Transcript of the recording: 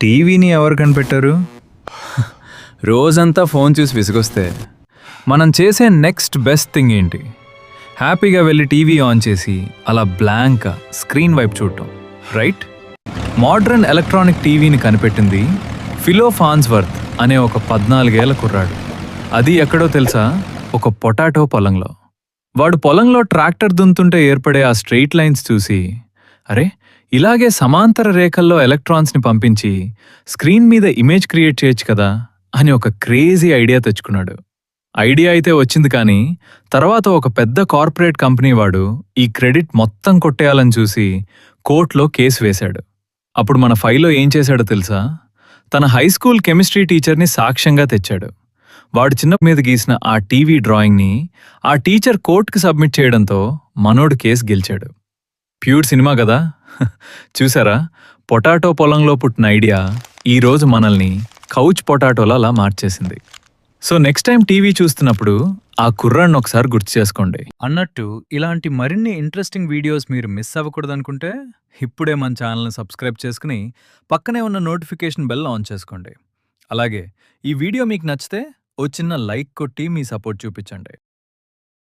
టీవీని ఎవరు కనిపెట్టారు? రోజంతా ఫోన్ చూసి విసుగొస్తే మనం చేసే నెక్స్ట్ బెస్ట్ థింగ్ ఏంటి? హ్యాపీగా వెళ్ళి టీవీ ఆన్ చేసి అలా బ్లాంక్గా స్క్రీన్ వైపు చూడటం, రైట్? మోడ్రన్ ఎలక్ట్రానిక్ టీవీని కనిపెట్టింది ఫిలో ఫాన్స్వర్త్ అనే ఒక 14 ఏళ్ల కుర్రాడు. అది ఎక్కడో తెలుసా? ఒక పొటాటో పొలంలో. వాడు పొలంలో ట్రాక్టర్ దున్తుంటే ఏర్పడే ఆ స్ట్రెయిట్ లైన్స్ చూసి, అరే, ఇలాగే సమాంతర రేఖల్లో ఎలక్ట్రాన్స్ని పంపించి స్క్రీన్ మీద ఇమేజ్ క్రియేట్ చేయొచ్చు కదా అని ఒక క్రేజీ ఐడియా తెచ్చుకున్నాడు. ఐడియా అయితే వచ్చింది, కానీ తర్వాత ఒక పెద్ద కార్పొరేట్ కంపెనీ వాడు ఈ క్రెడిట్ మొత్తం కొట్టేయాలని చూసి కోర్టులో కేసు వేశాడు. అప్పుడు మన ఫైల్లో ఏం చేశాడో తెలుసా? తన హైస్కూల్ కెమిస్ట్రీ టీచర్ని సాక్ష్యంగా తెచ్చాడు. వాడు చిన్న మీద గీసిన ఆ టీవీ డ్రాయింగ్ని ఆ టీచర్ కోర్టుకి సబ్మిట్ చేయడంతో మనోడు కేసు గెలిచాడు. ప్యూర్ సినిమా కదా. చూసారా, పొటాటో పొలంలో పుట్టిన ఐడియా ఈరోజు మనల్ని కౌచ్ పొటాటోలా అలా మార్చేసింది. సో నెక్స్ట్ టైం టీవీ చూస్తున్నప్పుడు ఆ కుర్రాన్ని ఒకసారి గుర్తు చేసుకోండి. అన్నట్టు ఇలాంటి మరిన్ని ఇంట్రెస్టింగ్ వీడియోస్ మీరు మిస్ అవ్వకూడదనుకుంటే ఇప్పుడే మన ఛానల్ని సబ్స్క్రైబ్ చేసుకుని పక్కనే ఉన్న నోటిఫికేషన్ బెల్ ఆన్ చేసుకోండి. అలాగే ఈ వీడియో మీకు నచ్చితే ఓ చిన్న లైక్ కొట్టి మీ సపోర్ట్ చూపించండి.